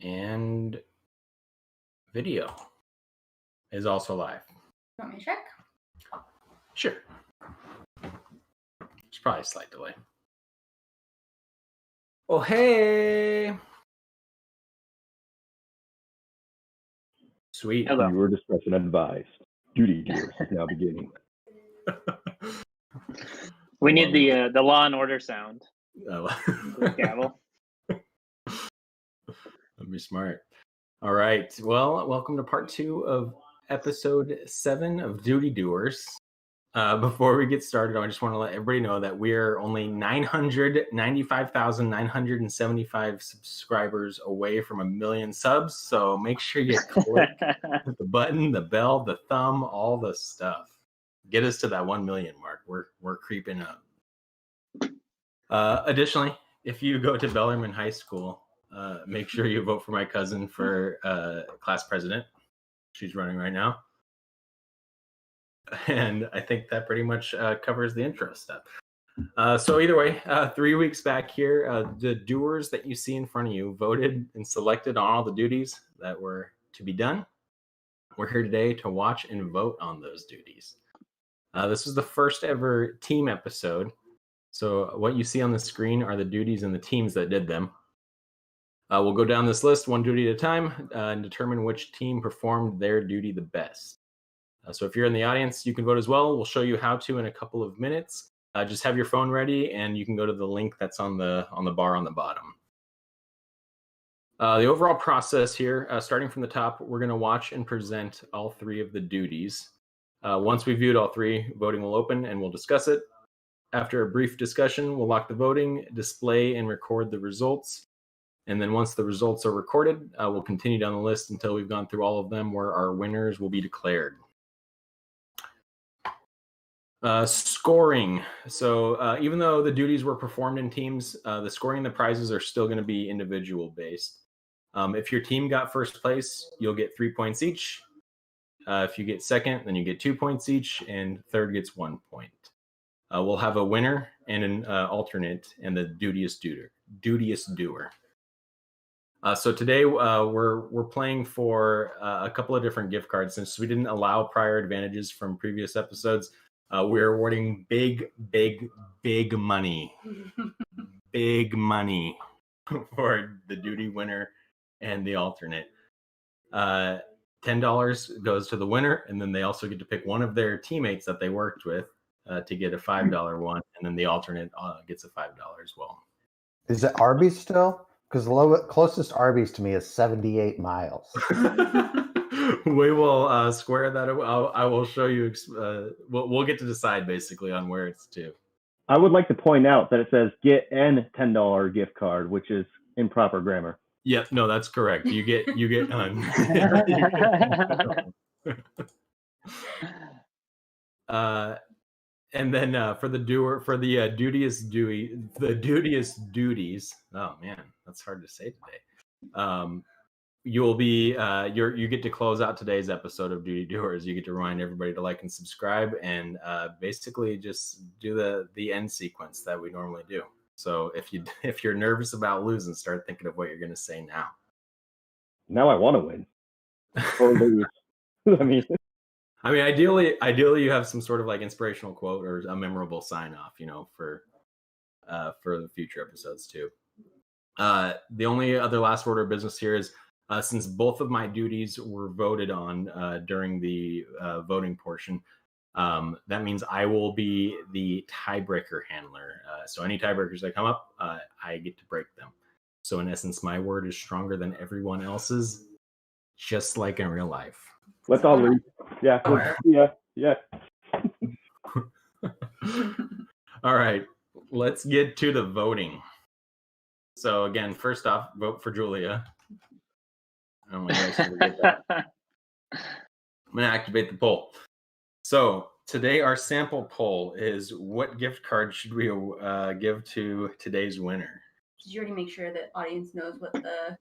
and video is also live. You want me to check? Sure. There's probably a slight delay. Oh, hey. Sweet. Hello. Viewer discretion advised. Duty Doers is now beginning. We need the Law and Order sound. Gavel. That'd be smart. All right. Well, welcome to part 2 of episode 7 of Duty Doers. Before we get started, I just want to let everybody know that we're only 995,975 subscribers away from 1 million subs. So make sure you click the button, the bell, the thumb, all the stuff. Get us to that 1 million mark. We're creeping up. Additionally, if you go to Bellarmine High School, make sure you vote for my cousin for class president. She's running right now. And I think that pretty much covers the intro stuff. So either way, 3 weeks back here, the doers that you see in front of you voted and selected on all the duties that were to be done. We're here today to watch and vote on those duties. This is the first ever team episode. So what you see on the screen are the duties and the teams that did them. We'll go down this list one duty at a time and determine which team performed their duty the best. So if you're in the audience, you can vote as well. We'll show you how to in a couple of minutes. Just have your phone ready, and you can go to the link that's on the bar on the bottom. The overall process here, starting from the top, we're going to watch and present all 3 of the duties. Once we've viewed all 3, voting will open, and we'll discuss it. After a brief discussion, we'll lock the voting, display and record the results. And then once the results are recorded, we'll continue down the list until we've gone through all of them, where our winners will be declared. Scoring. So even though the duties were performed in teams, the scoring and the prizes are still going to be individual based. If your team got first place, you'll get 3 points each. If you get second, then you get 2 points each, and third gets 1 point. We'll have a winner and an alternate, and the dutiest doer. So today we're playing for a couple of different gift cards. Since we didn't allow prior advantages from previous episodes, we're awarding big money. Big money for the duty winner and the alternate. $10 goes to the winner, and then they also get to pick one of their teammates that they worked with to get a $5 one, and then the alternate gets a $5 as well. Is it Arby's still? Because the closest Arby's to me is 78 miles. We will square that. I will show you. We'll get to decide basically on where it's to. I would like to point out that it says get an $10 gift card, which is improper grammar. Yep, no, that's correct. You get none. And then for the dutiest duties. Oh man, that's hard to say today. You'll be you get to close out today's episode of Duty Doers. You get to remind everybody to like and subscribe, and basically just do the end sequence that we normally do. So if you're nervous about losing, start thinking of what you're going to say now. Now I want to win or lose. I mean, ideally you have some sort of like inspirational quote or a memorable sign off, for the future episodes too. The only other last order of business here is since both of my duties were voted on during the voting portion, that means I will be the tiebreaker handler. So any tiebreakers that come up, I get to break them. So in essence, my word is stronger than everyone else's, just like in real life. Let's all leave. Yeah. Yeah. All right. Let's get to the voting. So again, first off, vote for Julia. Oh my gosh, forget that. I'm going to activate the poll. So today our sample poll is, what gift card should we give to today's winner? Did you already make sure that audience knows what the...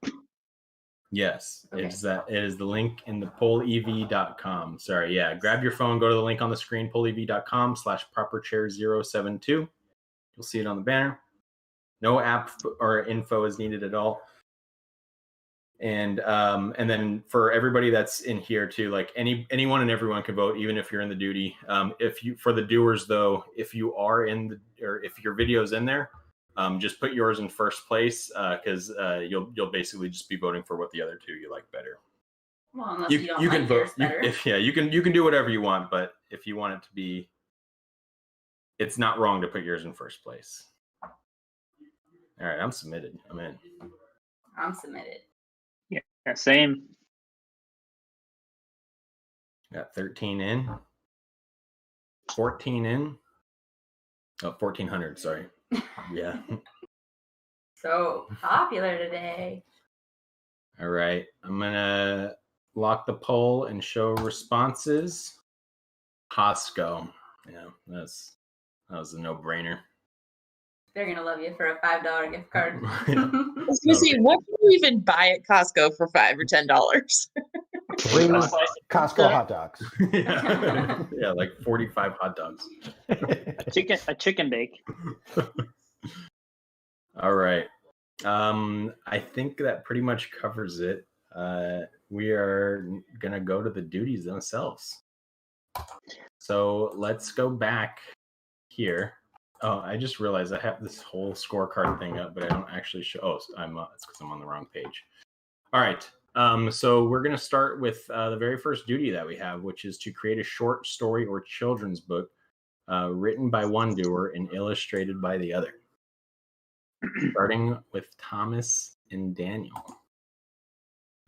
Yes, okay. It is the link in the pollev.com. Sorry, yeah. Grab your phone, go to the link on the screen, pollev.com/properchair072. You'll see it on the banner. No app or info is needed at all. And then for everybody that's in here too, like anyone and everyone can vote, even if you're in the duty. For the doers though, if you are or if your video's in there, just put yours in first place, because you'll basically just be voting for what the other two you like better. Well, unless you don't like can vote. yours better. You can do whatever you want, but if you want it to be, it's not wrong to put yours in first place. All right, I'm submitted. I'm in. I'm submitted. Yeah, same. Got 13 in. 14 in. Oh, 1,400, sorry. Yeah. So popular today. All right. I'm going to lock the poll and show responses. Costco. Yeah, that was a no-brainer. They're going to love you for a $5 gift card. Yeah. I was gonna say, what can you even buy at Costco for $5 or $10? 3 Costco hot dogs. Yeah, like 45 hot dogs. A chicken bake. All right. I think that pretty much covers it. We are gonna go to the duties themselves. So let's go back here. Oh, I just realized I have this whole scorecard thing up, but I don't actually show. Oh, it's because I'm on the wrong page. All right. So we're going to start with the very first duty that we have, which is to create a short story or children's book written by one doer and illustrated by the other. Starting with Thomas and Daniel.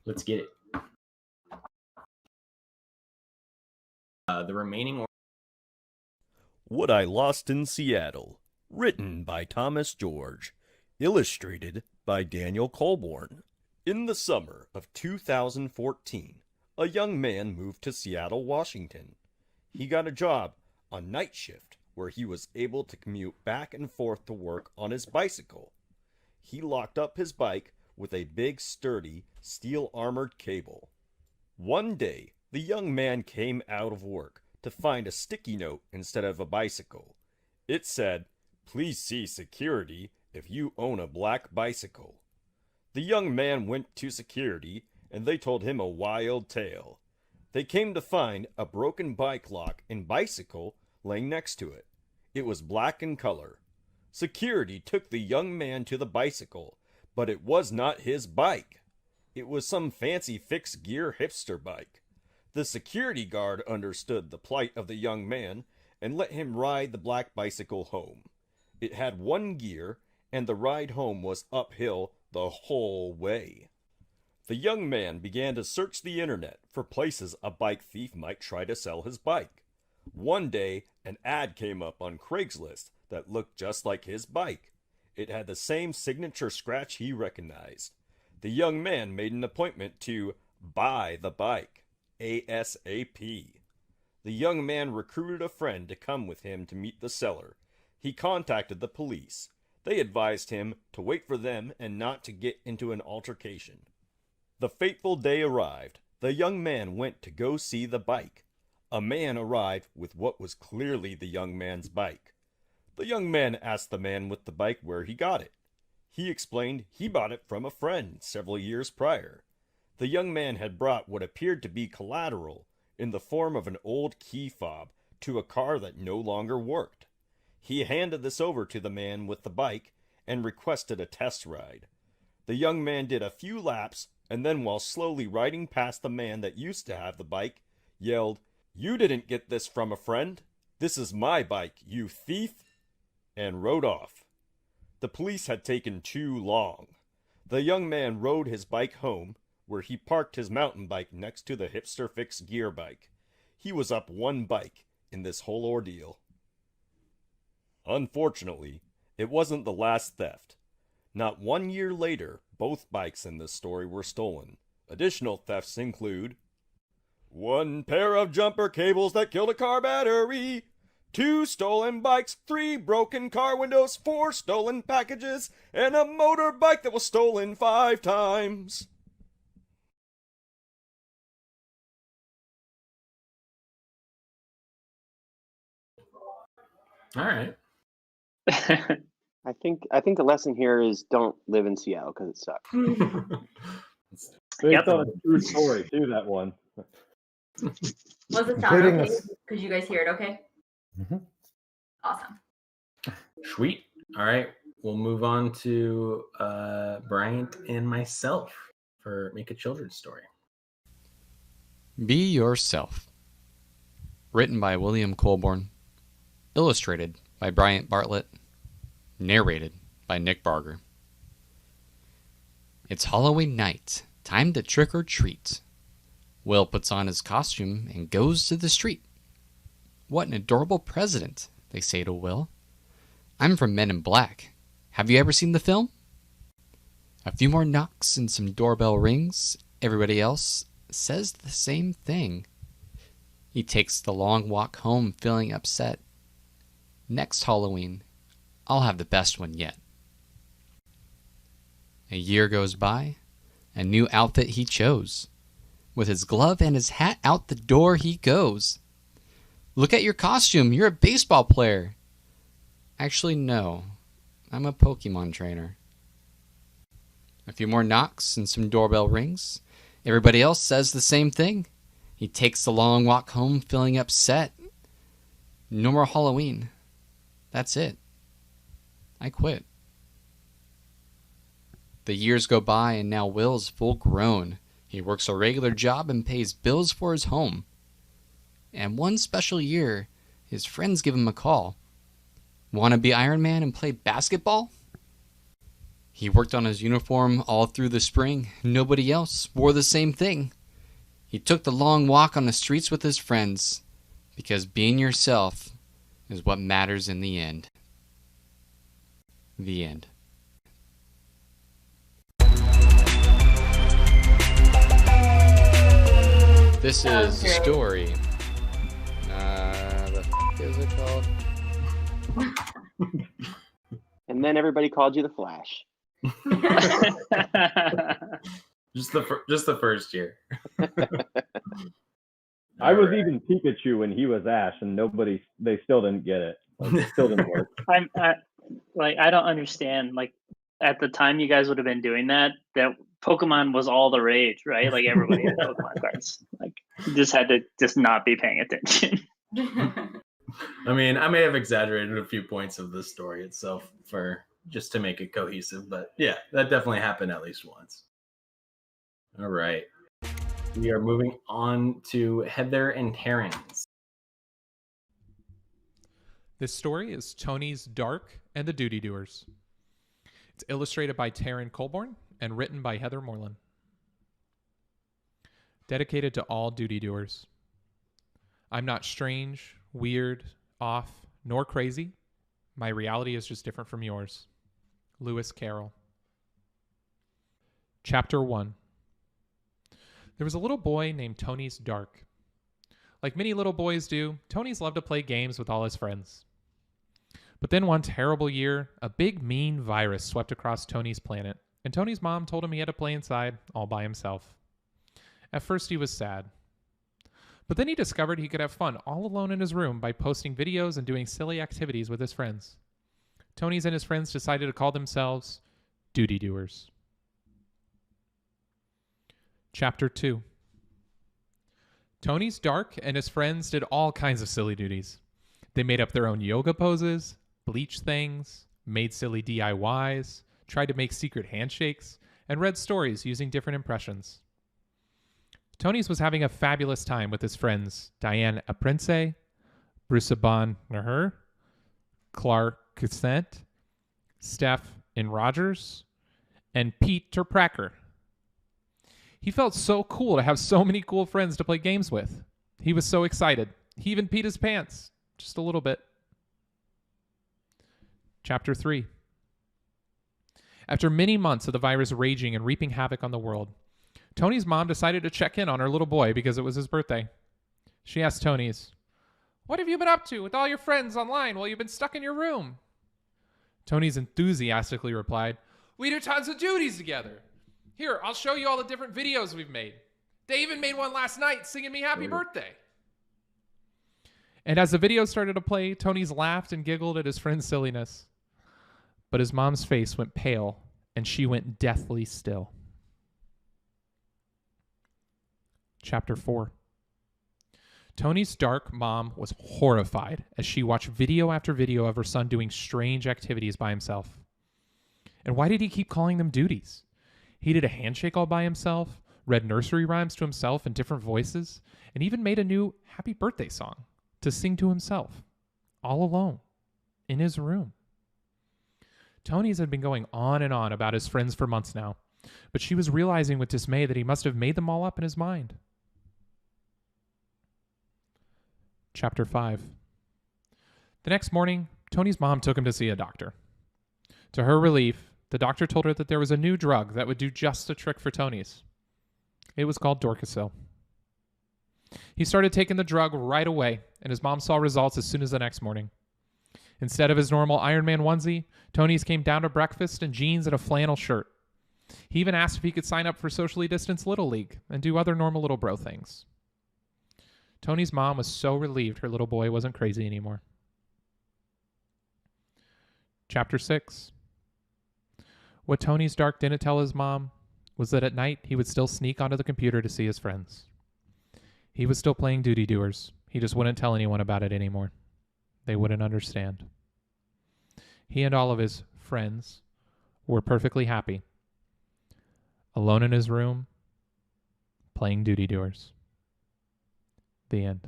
Let's get it. The remaining. What I Lost in Seattle. Written by Thomas George. Illustrated by Daniel Colborn. In the summer of 2014, a young man moved to Seattle, Washington. He got a job on night shift where he was able to commute back and forth to work on his bicycle. He locked up his bike with a big, sturdy, steel-armored cable. One day, the young man came out of work to find a sticky note instead of a bicycle. It said, "Please see security if you own a black bicycle." The young man went to security, and they told him a wild tale. They came to find a broken bike lock and bicycle laying next to it. It was black in color. Security took the young man to the bicycle, but it was not his bike. It was some fancy fixed gear hipster bike. The security guard understood the plight of the young man and let him ride the black bicycle home. It had one gear, and the ride home was uphill the whole way. The young man began to search the internet for places a bike thief might try to sell his bike. One day, an ad came up on Craigslist that looked just like his bike. It had the same signature scratch he recognized. The young man made an appointment to buy the bike, ASAP. The young man recruited a friend to come with him to meet the seller. He contacted the police. They advised him to wait for them and not to get into an altercation. The fateful day arrived. The young man went to go see the bike. A man arrived with what was clearly the young man's bike. The young man asked the man with the bike where he got it. He explained he bought it from a friend several years prior. The young man had brought what appeared to be collateral in the form of an old key fob to a car that no longer worked. He handed this over to the man with the bike and requested a test ride. The young man did a few laps and then, while slowly riding past the man that used to have the bike, yelled, "You didn't get this from a friend. This is my bike, you thief!" and rode off. The police had taken too long. The young man rode his bike home, where he parked his mountain bike next to the hipster fixed gear bike. He was up one bike in this whole ordeal. Unfortunately, it wasn't the last theft. Not 1 year later, both bikes in this story were stolen. Additional thefts include 1 pair of jumper cables that killed a car battery, 2 stolen bikes, 3 broken car windows, 4 stolen packages, and a motorbike that was stolen 5 times. All right. I think the lesson here is don't live in Seattle because it sucks. Based on a true story, too, that one. Was the sound Including okay? us. Could you guys hear it okay? Mhm. Awesome. Sweet. All right. We'll move on to Bryant and myself for Make a Children's Story. Be Yourself. Written by William Colborn. Illustrated by Bryant Bartlett. Narrated by Nick Barger. It's Halloween night. Time to trick or treat. Will puts on his costume and goes to the street. What an adorable president, they say to Will. I'm from Men in Black. Have you ever seen the film? A few more knocks and some doorbell rings. Everybody else says the same thing. He takes the long walk home feeling upset. Next Halloween, I'll have the best one yet. A year goes by, a new outfit he chose. With his glove and his hat out the door he goes. Look at your costume, you're a baseball player. Actually, no, I'm a Pokemon trainer. A few more knocks and some doorbell rings. Everybody else says the same thing. He takes the long walk home feeling upset. No more Halloween. That's it. I quit. The years go by and now Will's full grown. He works a regular job and pays bills for his home. And one special year, his friends give him a call. Want to be Iron Man and play basketball? He worked on his uniform all through the spring. Nobody else wore the same thing. He took the long walk on the streets with his friends, because being yourself is what matters in the end. The end. This That was is the great. story. The f is it called? And then everybody called you the Flash. Just the first year. I was even Pikachu when he was Ash, and they still didn't get it. Like, it still didn't work. I don't understand. Like at the time you guys would have been doing that Pokemon was all the rage, right? Like everybody had Pokemon cards. Like you just had to just not be paying attention. I mean, I may have exaggerated a few points of the story itself for just to make it cohesive, but yeah, that definitely happened at least once. All right. We are moving on to Heather and Terrence. This story is Tony's Dark and the Duty Doers. It's illustrated by Taryn Colborn and written by Heather Moreland. Dedicated to all duty doers. I'm not strange, weird, off, nor crazy. My reality is just different from yours. Lewis Carroll. Chapter 1. There was a little boy named Tony's Dark. Like many little boys do, Tony's loved to play games with all his friends. But then one terrible year, a big mean virus swept across Tony's planet, and Tony's mom told him he had to play inside all by himself. At first he was sad. But then he discovered he could have fun all alone in his room by posting videos and doing silly activities with his friends. Tony's and his friends decided to call themselves Duty Doers. Chapter 2. Tony's Dark and his friends did all kinds of silly duties. They made up their own yoga poses, bleached things, made silly DIYs, tried to make secret handshakes, and read stories using different impressions. Tony's was having a fabulous time with his friends Diane Aprince, Brusaban Naher, Clark Cassent, Steph and Rogers, and Pete Terpracker. He felt so cool to have so many cool friends to play games with. He was so excited. He even peed his pants, just a little bit. Chapter 3. After many months of the virus raging and reaping havoc on the world, Tony's mom decided to check in on her little boy because it was his birthday. She asked Tony's, "What have you been up to with all your friends online while you've been stuck in your room?" Tony's enthusiastically replied, "We do tons of duties together. Here, I'll show you all the different videos we've made. They even made one last night singing me happy birthday." And as the video started to play, Tony's laughed and giggled at his friend's silliness. But his mom's face went pale, and she went deathly still. Chapter 4. Tony's dark mom was horrified as she watched video after video of her son doing strange activities by himself. And why did he keep calling them duties? He did a handshake all by himself, read nursery rhymes to himself in different voices, and even made a new happy birthday song to sing to himself, all alone, in his room. Tony's had been going on and on about his friends for months now, but she was realizing with dismay that he must have made them all up in his mind. Chapter 5. The next morning, Tony's mom took him to see a doctor. To her relief, the doctor told her that there was a new drug that would do just the trick for Tony's. It was called Dorcocil. He started taking the drug right away, and his mom saw results as soon as the next morning. Instead of his normal Iron Man onesie, Tony's came down to breakfast in jeans and a flannel shirt. He even asked if he could sign up for socially distanced Little League and do other normal little bro things. Tony's mom was so relieved her little boy wasn't crazy anymore. Chapter 6. What Tony's Dark didn't tell his mom was that at night he would still sneak onto the computer to see his friends. He was still playing Duty Doers. He just wouldn't tell anyone about it anymore. They wouldn't understand. He and all of his friends were perfectly happy, alone in his room, playing Duty Doers. The end.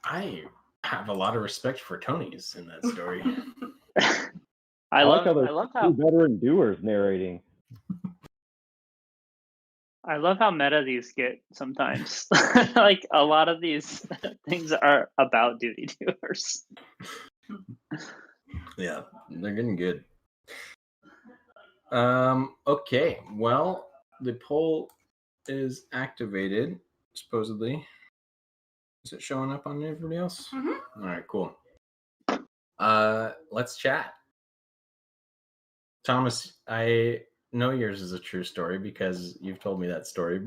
I have a lot of respect for Tony's in that story. I like love how two veteran doers narrating. I love how meta these get sometimes. Like a lot of these things are about duty doers. Yeah, they're getting good. Okay, well, the poll is activated, supposedly. Is it showing up on everybody else? Mm-hmm. All right, cool. Let's chat. Thomas, I know yours is a true story because you've told me that story.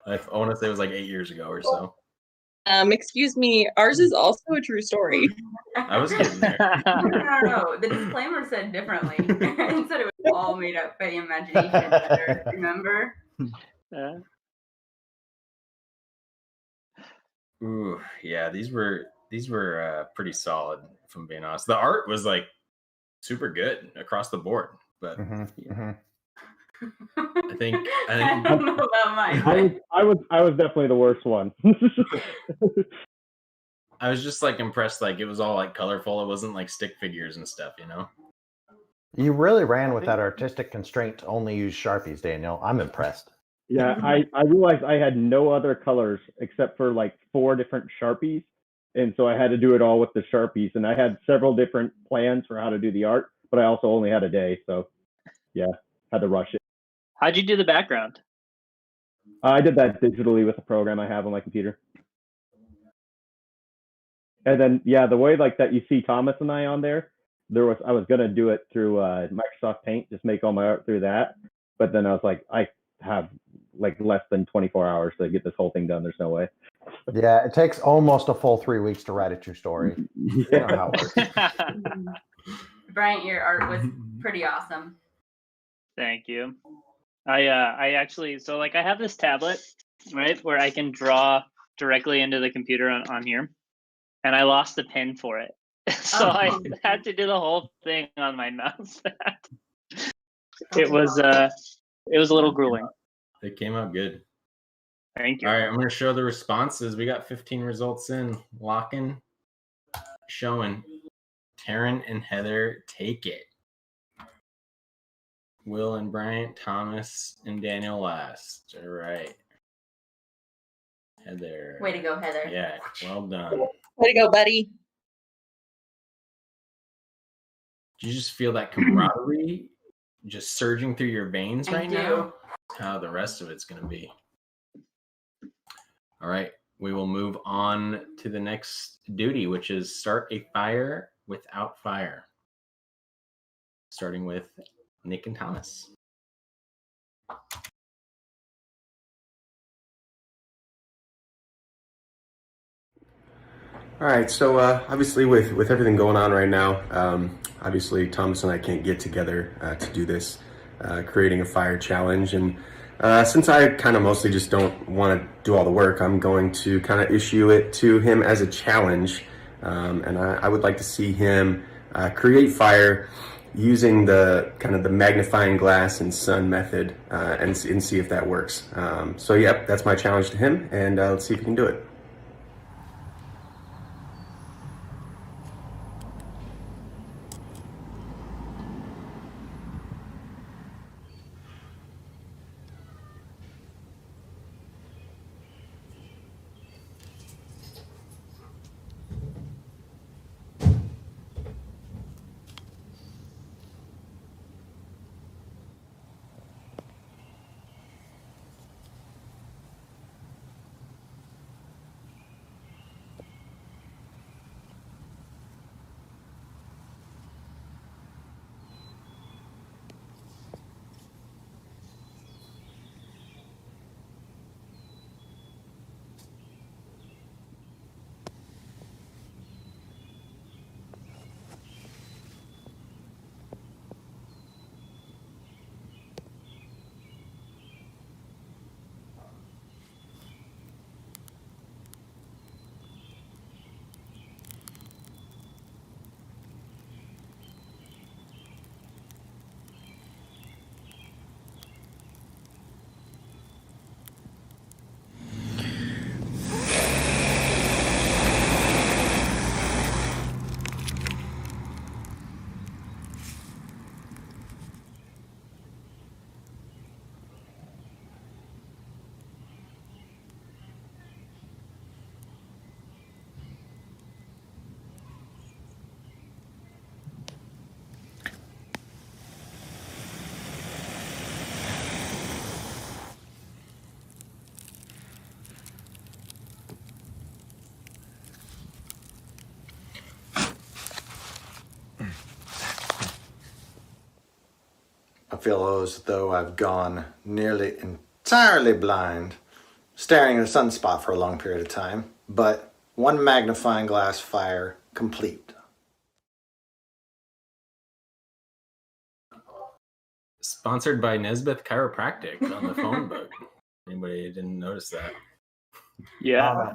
I want to say it was like 8 years ago or so. Excuse me, ours is also a true story. I was getting there. No. The disclaimer said differently. It said it was all made up by the imagination. Remember? Ooh, yeah, these were pretty solid, if I'm being honest. The art was like super good across the board, but I think I don't know about mine. I was definitely the worst one. I was just like impressed. Like it was all like colorful. It wasn't like stick figures and stuff, you know. You really ran with that artistic constraint to only use Sharpies, Daniel. I'm impressed. Yeah, I realized I had no other colors except for like 4 different Sharpies. And so I had to do it all with the Sharpies. And I had several different plans for how to do the art, but I also only had a day. So yeah, had to rush it. How'd you do the background? I did that digitally with a program I have on my computer. And then, yeah, the way like that you see Thomas and I on there, I was going to do it through Microsoft Paint, just make all my art through that. But then I was like, I have like less than 24 hours to get this whole thing done. There's no way. Yeah, it takes almost a full 3 weeks to write a true story. You know how it works. Bryant, your art was pretty awesome. Thank you. I actually, so like I have this tablet, right, where I can draw directly into the computer on here, and I lost the pin for it. So I had to do the whole thing on my mouse pad. It was a little grueling. It came out good. Thank you. All right, I'm going to show the responses. We got 15 results in. Locking, showing. Taryn and Heather take it. Will and Bryant, Thomas, and Daniel last. All right. Heather. Way to go, Heather. Yeah, well done. Way to go, buddy. Do you just feel that camaraderie just surging through your veins right now? How the rest of it's going to be. All right. We will move on to the next duty, which is start a fire without fire. Starting with Nick and Thomas. All right, so obviously with everything going on right now, obviously Thomas and I can't get together to do this, creating a fire challenge. And since I kind of mostly just don't want to do all the work, I'm going to kind of issue it to him as a challenge. And I would like to see him create fire using the kind of the magnifying glass and sun method and see if that works. So yep, that's my challenge to him, and let's see if he can do it. I feel as though I've gone nearly entirely blind, staring at a sunspot for a long period of time, but one magnifying glass fire complete. Sponsored by Nesbeth Chiropractic on the phone book. Anybody didn't notice that? Yeah.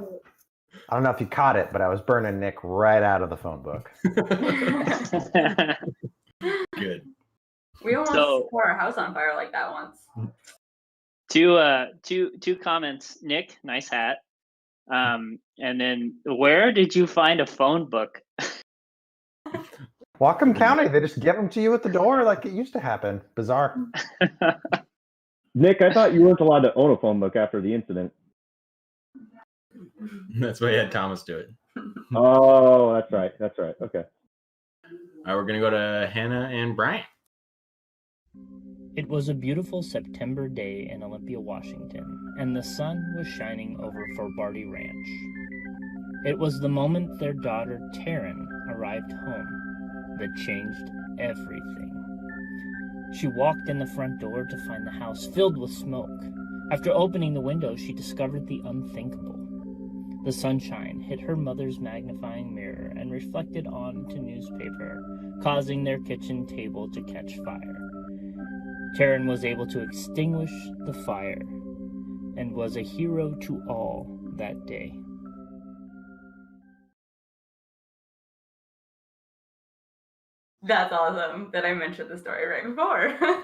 I don't know if you caught it, but I was burning Nick right out of the phone book. Good. We almost tore our house on fire like that once. Two comments. Nick, nice hat. And then, where did you find a phone book? Whatcom County, they just give them to you at the door like it used to happen. Bizarre. Nick, I thought you weren't allowed to own a phone book after the incident. That's why I had Thomas do it. Oh, that's right. That's right. Okay. All right, we're going to go to Hannah and Brian. It was a beautiful September day in Olympia, Washington, and the sun was shining over Forbarty Ranch. It was the moment their daughter, Taryn, arrived home that changed everything. She walked in the front door to find the house filled with smoke. After opening the window, she discovered the unthinkable. The sunshine hit her mother's magnifying mirror and reflected onto newspaper, causing their kitchen table to catch fire. Taryn was able to extinguish the fire and was a hero to all that day. That's awesome that I mentioned the story right before.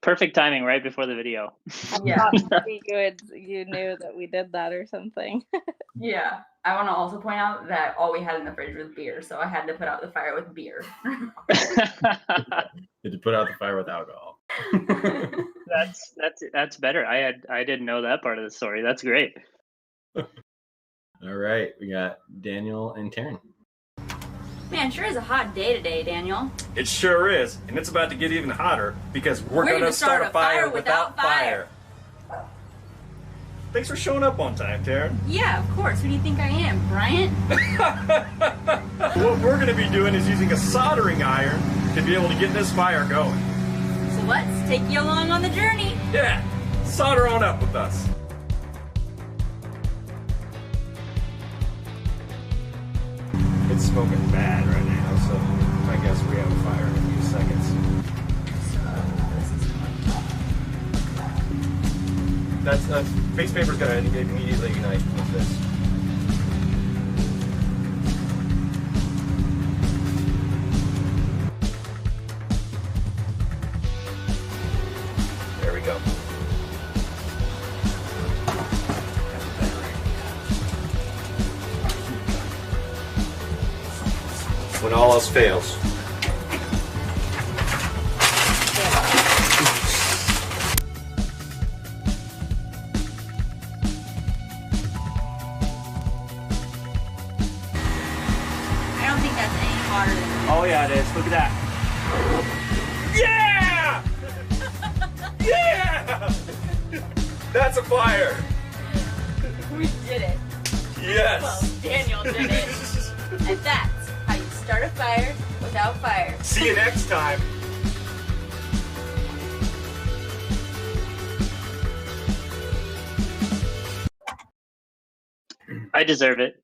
Perfect timing right before the video. Yeah. You knew that we did that or something. Yeah. I want to also point out that all we had in the fridge was beer, so I had to put out the fire with beer. You had to put out the fire with alcohol. That's better. I didn't know that part of the story. That's great. All right, we got Daniel and Taryn. Man, sure is a hot day today, Daniel. It sure is, and it's about to get even hotter because we're going to start a fire without fire. Thanks for showing up on time, Taryn. Yeah, of course. Who do you think I am, Bryant? What we're going to be doing is using a soldering iron to be able to get this fire going. So let's take you along on the journey. Yeah, solder on up with us. It's smoking bad right now, so I guess we have a fire in a few seconds. That's base paper's gonna immediately ignite with this. There we go. When all else fails. I don't think that's any harder than Oh yeah, it is. Look at that. Yeah! Yeah! That's a fire. we did it. Yes. Well, Daniel did it. And that's how you start a fire without fire. See you next time. I deserve it.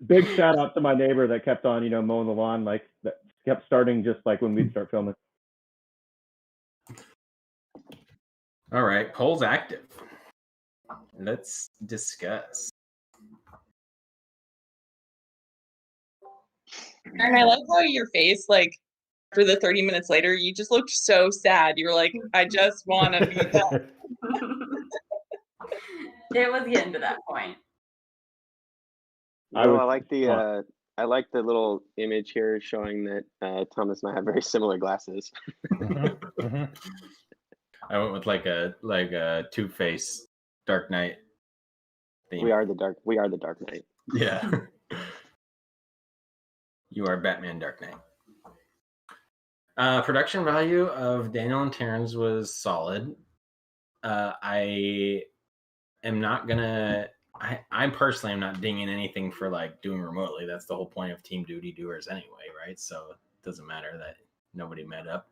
Big shout out to my neighbor that kept on, mowing the lawn, like that kept starting just like when we'd start filming. All right, poll's active. Let's discuss. And I like how your face, like, for the 30 minutes later, you just looked so sad. You were like, I just want to be done. It was getting to that point. I like the little image here showing that Thomas and I have very similar glasses. I went with like a Two-Face Dark Knight theme. We are the Dark Knight. Yeah. You are Batman Dark Knight. Production value of Daniel and Terrence was solid. I am not gonna. I personally am not dinging anything for like doing remotely. That's the whole point of Team Duty Doers anyway, right? So it doesn't matter that nobody met up.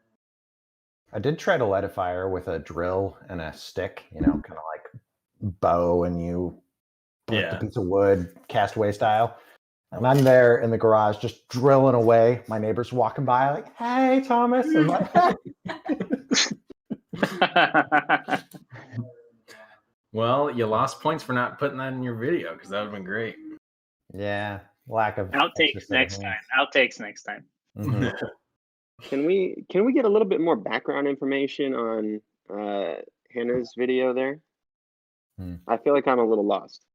I did try to light a fire with a drill and a stick, kind of like bow, and you put a piece of wood, castaway style. And I'm there in the garage just drilling away. My neighbor's walking by like, "Hey, Thomas." And like, hey. Well, you lost points for not putting that in your video because that would have been great. Yeah, lack of outtakes next time. Outtakes next time. Mm-hmm. Can we get a little bit more background information on Hannah's video there? I feel like I'm a little lost.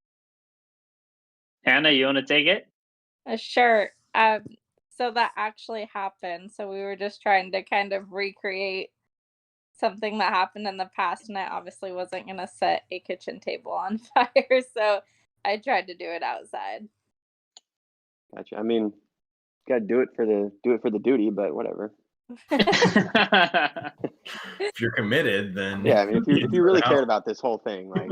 Hannah, you want to take it? Sure. So that actually happened. So we were just trying to kind of recreate something that happened in the past, and I obviously wasn't going to set a kitchen table on fire, so I tried to do it outside. Gotcha. I mean, gotta do it for the duty, but whatever. If you're committed, then yeah. I mean, if you really cared about this whole thing, like.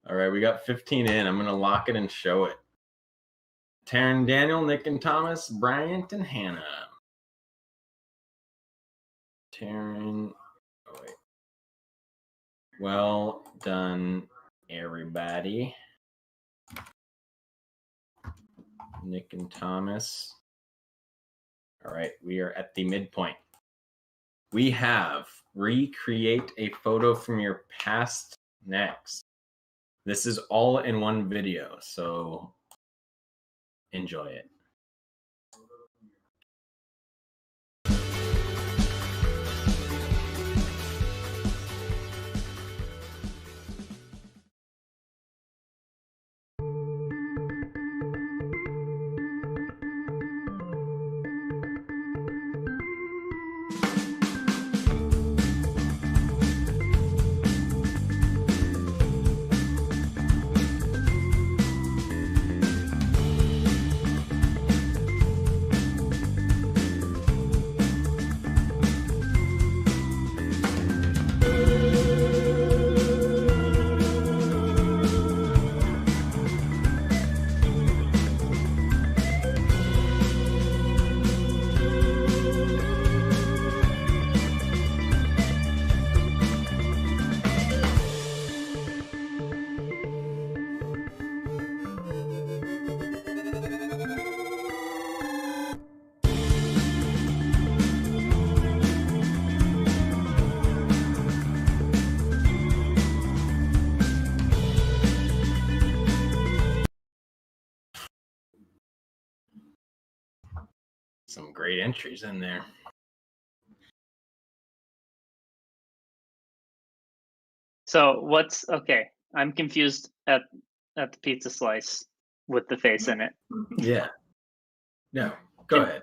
All right, we got 15 in. I'm gonna lock it and show it. Taryn, Daniel, Nick, and Thomas, Bryant, and Hannah. Taryn, oh wait. Well done, everybody. Nick and Thomas. All right, we are at the midpoint. We have recreate a photo from your past next. This is all in one video, so enjoy it. Some great entries in there. So what's okay? I'm confused at the pizza slice with the face in it. Yeah. No, go ahead.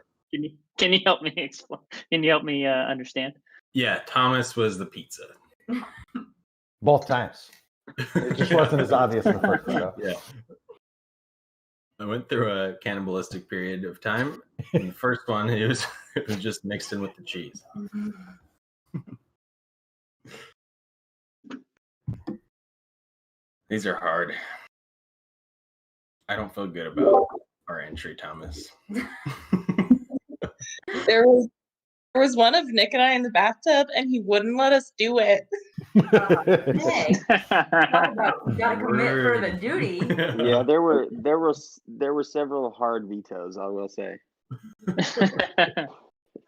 Can you help me explain? Can you help me understand? Yeah, Thomas was the pizza. Both times. It just wasn't as obvious in the first photo. Yeah. I went through a cannibalistic period of time. In the first one, it was just mixed in with the cheese. These are hard. I don't feel good about our entry, Thomas. There was one of Nick and I in the bathtub, and he wouldn't let us do it. Hey, gotta commit for the duty. Yeah, there were several hard vetoes, I will say.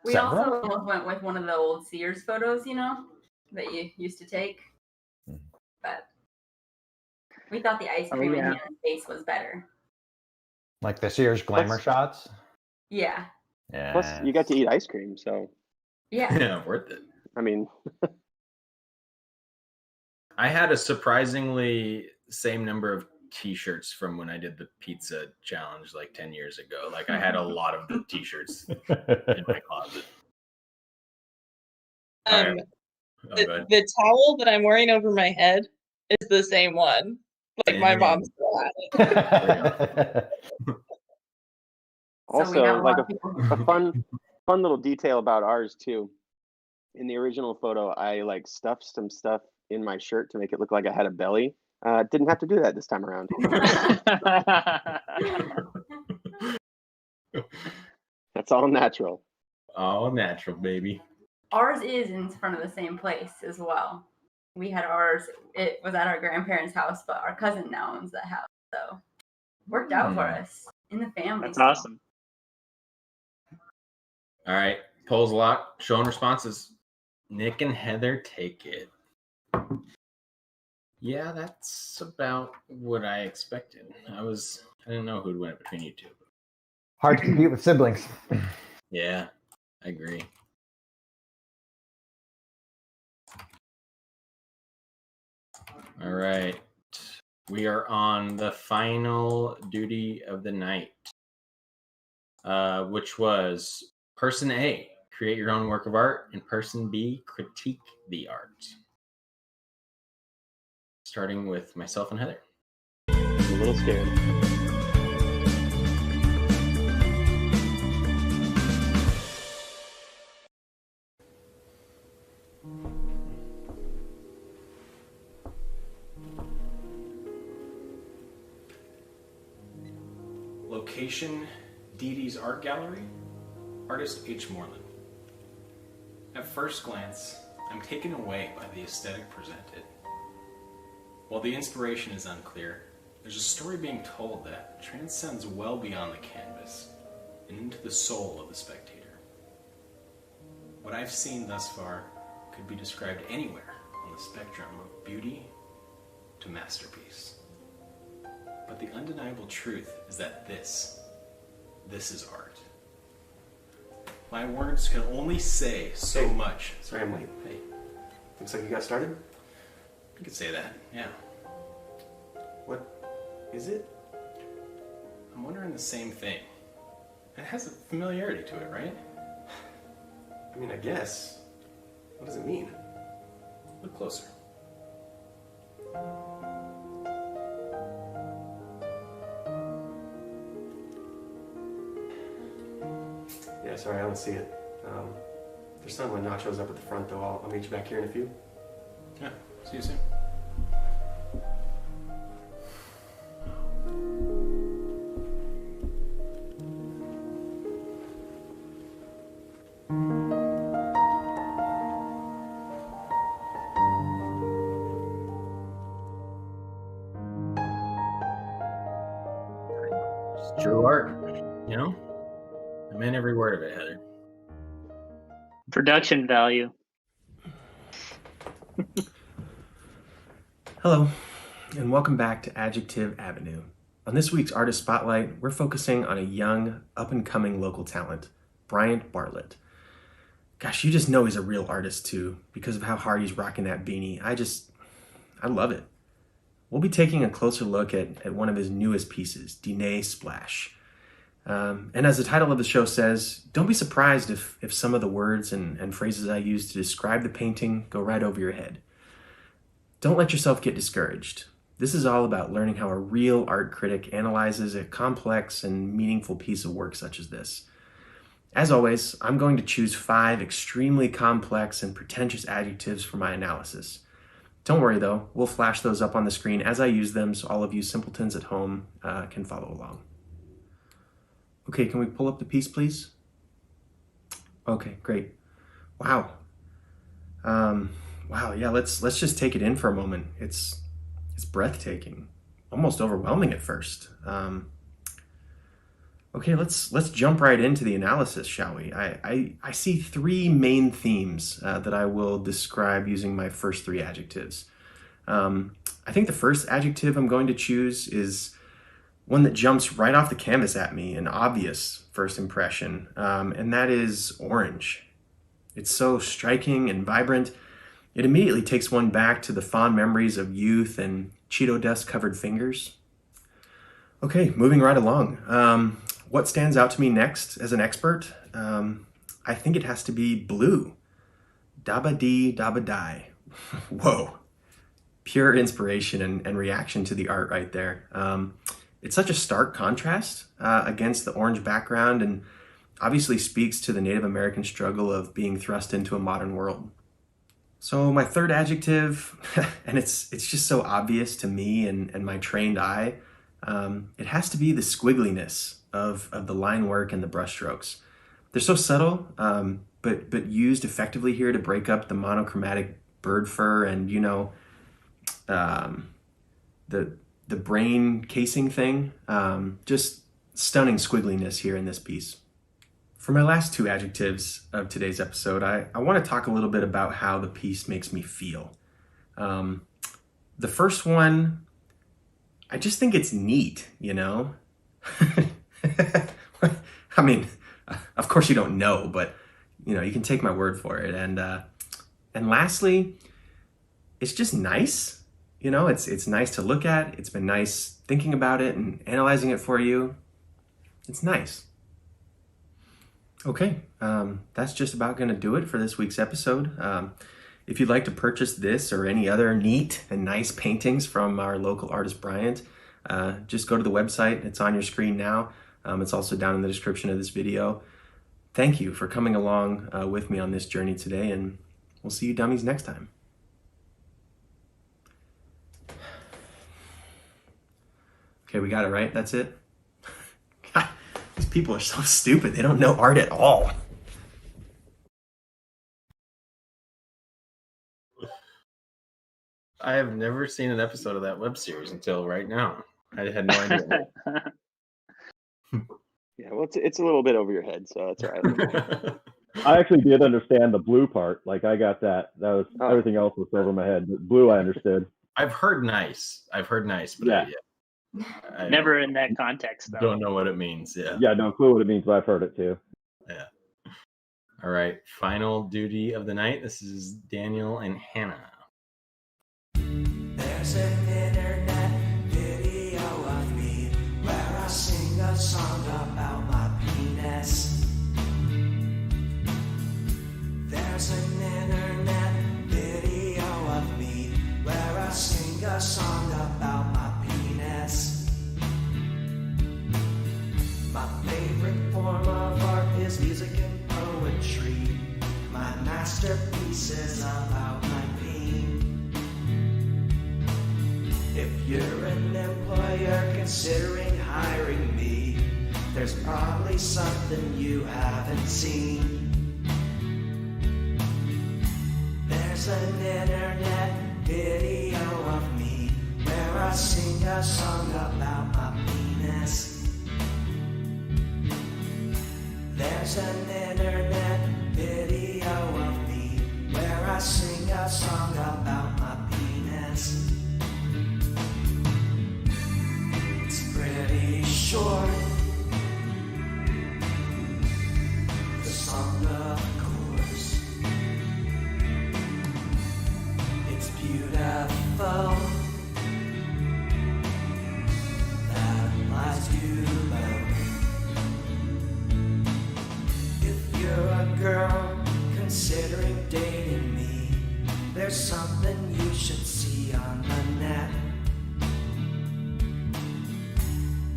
We also went with one of the old Sears photos, you know, that you used to take. But we thought the ice cream in his face was better. Like the Sears glamour shots? Yeah. Yeah. Plus, you got to eat ice cream, so. Yeah. Yeah, worth it. I mean. I had a surprisingly same number of t-shirts from when I did the pizza challenge like 10 years ago. Like I had a lot of the t-shirts in my closet. Right. The towel that I'm wearing over my head is the same one. Like my mom still had it. Also, like a fun little detail about ours too. In the original photo, I like stuffed some stuff in my shirt to make it look like I had a belly. Didn't have to do that this time around. That's all natural. All natural, baby. Ours is in front of the same place as well. We had ours, it was at our grandparents' house, but our cousin now owns that house. So worked out for us in the family. That's awesome. All right, polls locked, showing responses. Nick and Heather take it. Yeah, that's about what I expected. I didn't know who'd win it between you two. Hard to compete with siblings. Yeah, I agree. All right. We are on the final duty of the night, which was person A, create your own work of art, and person B, critique the art. Starting with myself and Heather. I'm a little scared. Location, Dee Dee's Art Gallery. Artist H. Moreland. At first glance, I'm taken away by the aesthetic presented. While the inspiration is unclear, there's a story being told that transcends well beyond the canvas and into the soul of the spectator. What I've seen thus far could be described anywhere on the spectrum of beauty to masterpiece. But the undeniable truth is that this is art. My words can only say so much. Sorry I'm late. Hey, looks like you got started? You could say that, yeah. What is it? I'm wondering the same thing. It has a familiarity to it, right? I mean, I guess. What does it mean? Look closer. Yeah, sorry, I don't see it. There's some of my nachos up at the front, though. I'll meet you back here in a few. Yeah, see you soon. It's true art, you know? I meant every word of it, Heather. Production value. Hello, and welcome back to Adjective Avenue. On this week's Artist Spotlight, we're focusing on a young, up-and-coming local talent, Bryant Bartlett. Gosh, you just know he's a real artist too, because of how hard he's rocking that beanie. I love it. We'll be taking a closer look at one of his newest pieces, Dine Splash. And as the title of the show says, don't be surprised if some of the words and phrases I use to describe the painting go right over your head. Don't let yourself get discouraged. This is all about learning how a real art critic analyzes a complex and meaningful piece of work such as this. As always, I'm going to choose 5 extremely complex and pretentious adjectives for my analysis. Don't worry though, we'll flash those up on the screen as I use them so all of you simpletons at home can follow along. Okay, can we pull up the piece, please? Okay, great. Wow. Wow, yeah, let's just take it in for a moment. It's breathtaking, almost overwhelming at first. Okay, let's jump right into the analysis, shall we? I see 3 main themes that I will describe using my first 3 adjectives. I think the first adjective I'm going to choose is one that jumps right off the canvas at me, an obvious first impression, and that is orange. It's so striking and vibrant. It immediately takes one back to the fond memories of youth and Cheeto dust covered fingers. Okay, moving right along. What stands out to me next as an expert? I think it has to be blue. Dabba dee, dabba die. Whoa. Pure inspiration and reaction to the art right there. It's such a stark contrast against the orange background and obviously speaks to the Native American struggle of being thrust into a modern world. So my third adjective, and it's just so obvious to me and my trained eye, it has to be the squiggliness of the line work and the brushstrokes. They're so subtle, but used effectively here to break up the monochromatic bird fur and, the brain casing thing. Just stunning squiggliness here in this piece. For my last 2 adjectives of today's episode, I want to talk a little bit about how the piece makes me feel. The first one, I just think it's neat, I mean, of course you don't know, but you can take my word for it. And lastly, it's just nice. It's nice to look at. It's been nice thinking about it and analyzing it for you. It's nice. Okay, that's just about going to do it for this week's episode. If you'd like to purchase this or any other neat and nice paintings from our local artist Bryant, just go to the website. It's on your screen now. It's also down in the description of this video. Thank you for coming along with me on this journey today, and we'll see you dummies next time. Okay, we got it right? That's it? God, these people are so stupid. They don't know art at all. I have never seen an episode of that web series until right now. I had no idea. Yeah, well, it's a little bit over your head, so that's all right. I actually did understand the blue part. Like I got that. That was everything else was over my head. But blue, I understood. I've heard nice, but yeah. I Never in that context, though. Don't know what it means. Yeah. Yeah, no clue what it means, but I've heard it too. Yeah. All right. Final duty of the night. This is Daniel and Hannah. There's an internet video of me where I sing a song about my penis. There's an internet video of me where I sing a song about my penis. My favorite form of art is music and poetry. My masterpiece is about my peen. If you're an employer considering hiring me, there's probably something you haven't seen. There's an internet video of me where I sing a song about my penis. There's an internet video of me where I sing a song about my penis. It's pretty short.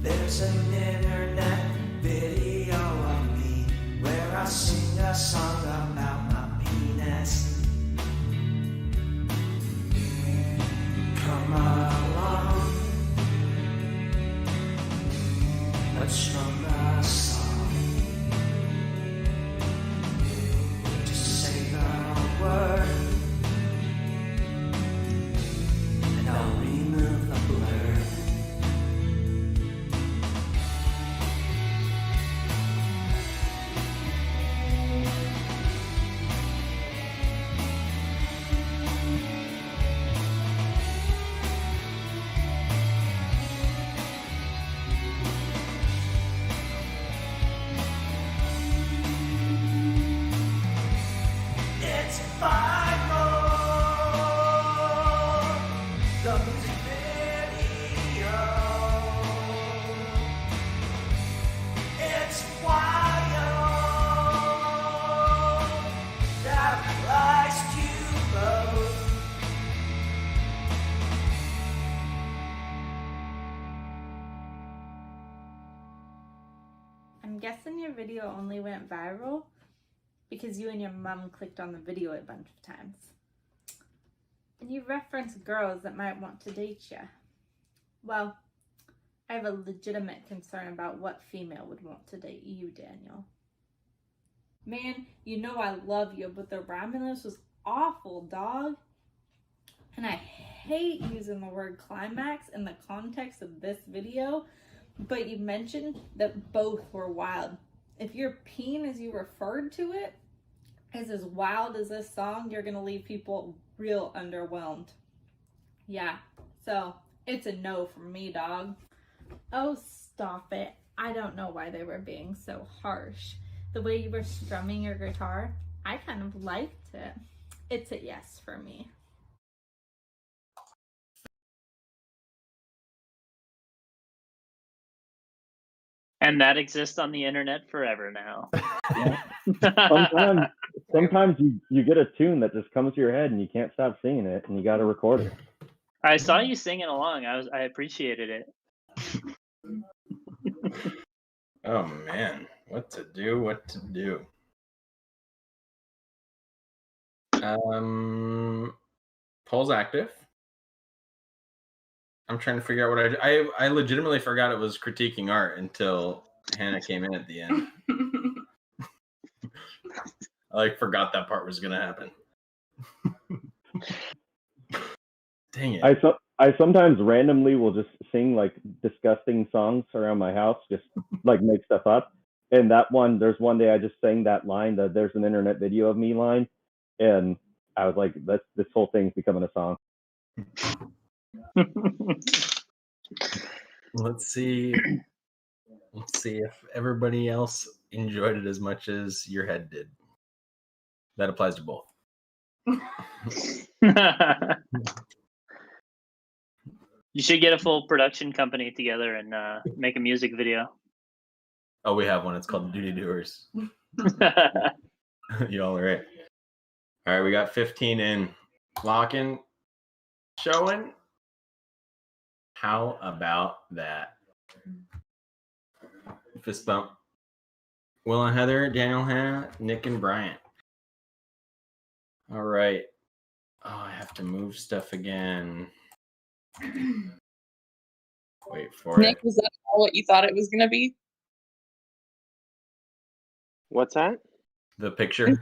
There's an internet video of me where I sing a song about my penis. Come along, let's strum a song. Just say the word, and I'll remove the blur. It's viral. The music video. It's wild. That applies to both. I'm guessing your video only went viral because you and your mom clicked on the video a bunch of times. And you referenced girls that might want to date you. Well, I have a legitimate concern about what female would want to date you, Daniel. Man, you know I love you, but the rhyming list was awful, dog. And I hate using the word climax in the context of this video, but you mentioned that both were wild. If your peen, as you referred to it, is as wild as this song, you're gonna leave people real underwhelmed. Yeah, so it's a no from me, dog. Oh, stop it. I don't know why they were being so harsh. The way you were strumming your guitar, I kind of liked it. It's a yes for me. And that exists on the internet forever now. sometimes you get a tune that just comes to your head and you can't stop singing it, and you got to record it. I saw you singing along. I appreciated it. Oh man, what to do? Poll's active. I'm trying to figure out what I legitimately forgot it was critiquing art until Hannah came in at the end. I forgot that part was gonna happen. Dang it. I sometimes randomly will just sing disgusting songs around my house, just make stuff up. And there's one day I just sang that line, that there's an internet video of me line, and I was like, this whole thing's becoming a song. Let's see if everybody else enjoyed it as much as your head did. That applies to both. You should get a full production company together and make a music video. Oh, we have one. It's called Duty Doers. You all right? All right, we got 15 in. Locking, showing. How about that? Fist bump. Will and Heather, Daniel, Hannah, Nick, and Bryant. All right. Oh, I have to move stuff again. Wait for Nick, it. was that all what you thought it was going to be? What's that? The picture?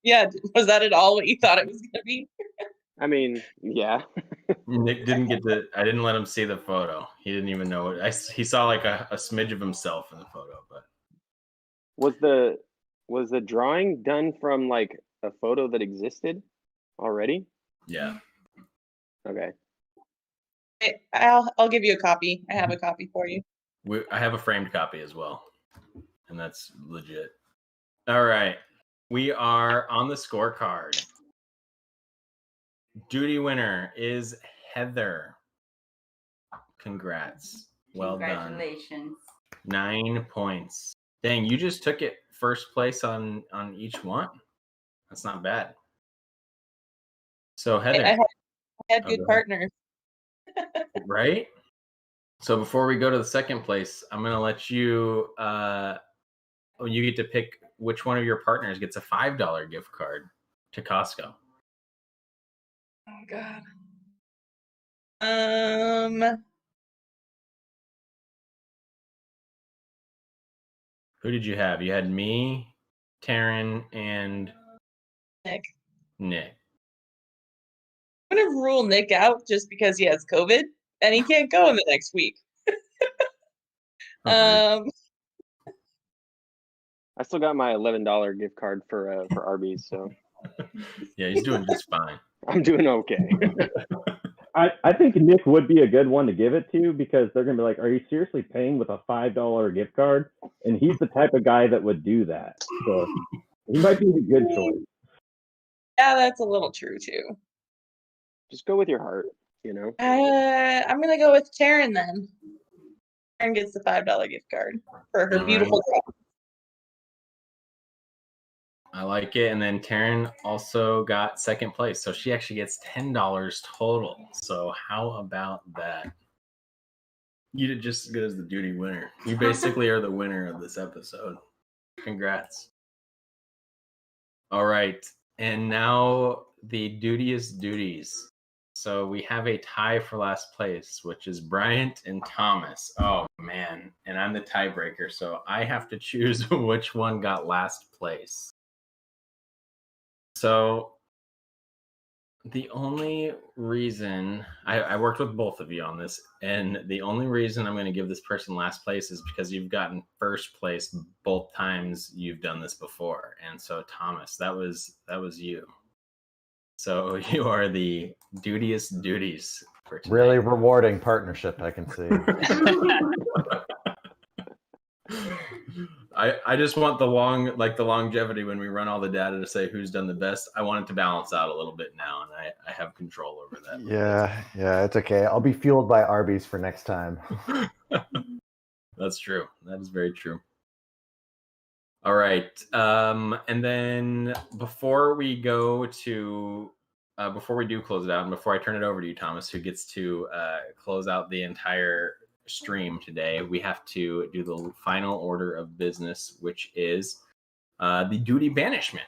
Yeah, was that at all what you thought it was going to be? I mean, yeah. Nick didn't get to. I didn't let him see the photo. He didn't even know it. He saw a smidge of himself in the photo, but Was the drawing done from a photo that existed already? Yeah. Okay. I'll give you a copy. I have a copy for you. I have a framed copy as well, and that's legit. All right, we are on the scorecard. Duty winner is Heather. Congrats. Well done. Congratulations. 9 points. Dang, you just took it first place on each one. That's not bad. So Heather, I had good partners. Right? So before we go to the second place, I'm gonna let you. You get to pick which one of your partners gets a $5 gift card to Costco. Oh God. Who did you have? You had me, Taryn, and Nick. Nick. I'm gonna rule Nick out just because he has COVID and he can't go in the next week. I still got my $11 gift card for Arby's, so Yeah, he's doing just fine. I'm doing okay. I think Nick would be a good one to give it to because they're gonna be like, "Are you seriously paying with a $5 gift card?" And he's the type of guy that would do that. So he might be a good choice. Yeah, that's a little true too. Just go with your heart, you know. I'm gonna go with Taryn then. Taryn gets the $5 gift card for her beautiful job. I like it. And then Taryn also got second place. So she actually gets $10 total. So how about that? You did just as good as the duty winner. You basically are the winner of this episode. Congrats. All right. And now the dutiest duties. So we have a tie for last place, which is Bryant and Thomas. Oh, man. And I'm the tiebreaker. So I have to choose which one got last place. So the only reason I worked with both of you on this, and the only reason I'm going to give this person last place is because you've gotten first place both times you've done this before. And so Thomas, that was you. So you are the dutiest duties for today. Really rewarding partnership, I can see. I just want the longevity when we run all the data to say who's done the best. I want it to balance out a little bit now, and I have control over that. Yeah, it's okay. I'll be fueled by Arby's for next time. That's true. That is very true. All right. And then before we do close it out, and before I turn it over to you, Thomas, who gets to close out the entire stream today, we have to do the final order of business, which is the duty banishment.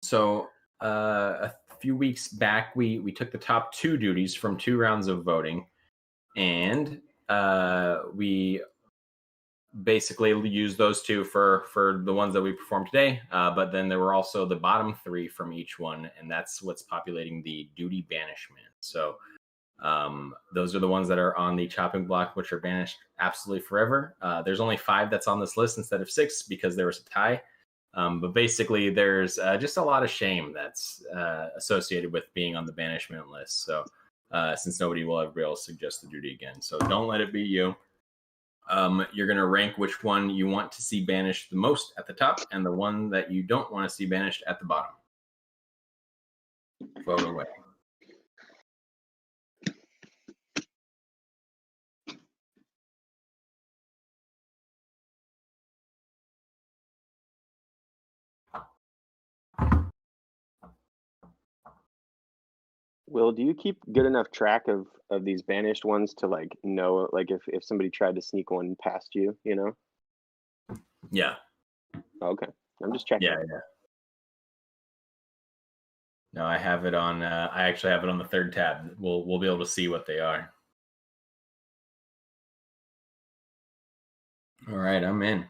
So a few weeks back, we took the top 2 duties from 2 rounds of voting, and we basically used those 2 for the ones that we performed today. But then there were also the bottom 3 from each one, and that's what's populating the duty banishment. So those are the ones that are on the chopping block, which are banished absolutely forever. There's only 5 that's on this list instead of 6 because there was a tie. But basically, there's just a lot of shame that's associated with being on the banishment list. So since nobody will ever be able to suggest the duty again. So don't let it be you. You're going to rank which one you want to see banished the most at the top and the one that you don't want to see banished at the bottom. Vote away. Will, do you keep good enough track of these banished ones to like know like if somebody tried to sneak one past you, you know? Yeah. Okay. I'm just checking. Yeah. No, I have it on. I actually have it on the 3rd tab. We'll be able to see what they are. All right, I'm in.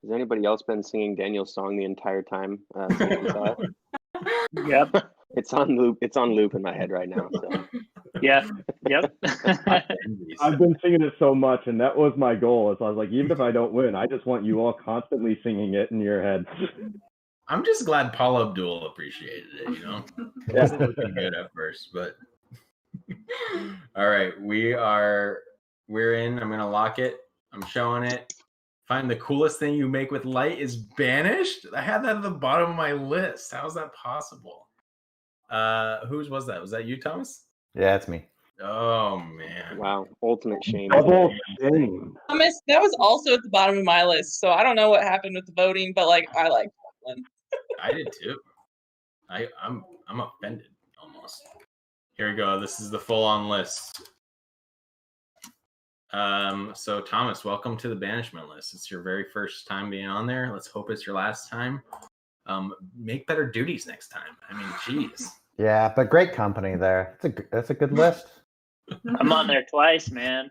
Has anybody else been singing Daniel's song the entire time? Since we saw it? Yep. It's on loop. It's on loop in my head right now. So. Yeah. Yep. I've been singing it so much, and that was my goal. So I was like, even if I don't win, I just want you all constantly singing it in your head. I'm just glad Paul Abdul appreciated it. You know, it wasn't looking good at first, but all right, we're in. I'm gonna lock it. I'm showing it. Find the coolest thing you make with light is banished. I had that at the bottom of my list. How is that possible? Whose was that? Was that you, Thomas? Yeah, it's me. Oh man. Wow, ultimate shame. Double shame. Thomas, that was also at the bottom of my list, so I don't know what happened with the voting, but like I like that one. I did too. I'm offended almost. Here we go. This is the full-on list. So Thomas, welcome to the banishment list. It's your very first time being on there. Let's hope it's your last time. Make better duties next time. I mean, geez. Yeah, but great company there. That's a good list. I'm on there twice, man.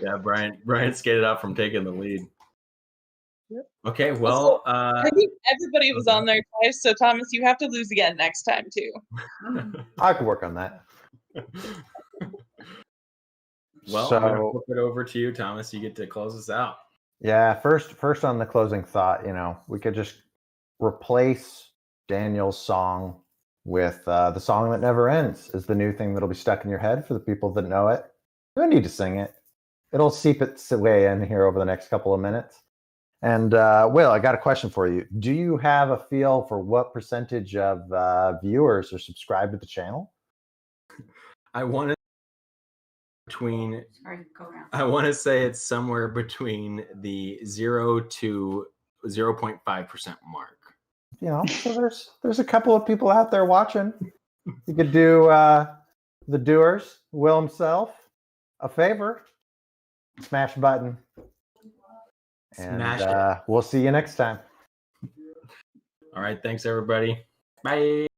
Yeah, Brian skated out from taking the lead. Okay, well, I think everybody was on there twice, so Thomas, you have to lose again next time too. I could work on that. Well, I'm gonna flip it over to you, Thomas. You get to close us out. Yeah, first on the closing thought, we could just replace Daniel's song with the song that never ends is the new thing that'll be stuck in your head for the people that know it. You don't need to sing it. It'll seep its way in here over the next couple of minutes. And Will, I got a question for you. Do you have a feel for what percentage of viewers are subscribed to the channel? I want to say it's somewhere between the 0 to 0.5% mark. So there's a couple of people out there watching. You could do the doers, Will himself, a favor. Smash a button. Smash And we'll see you next time. All right. Thanks, everybody. Bye.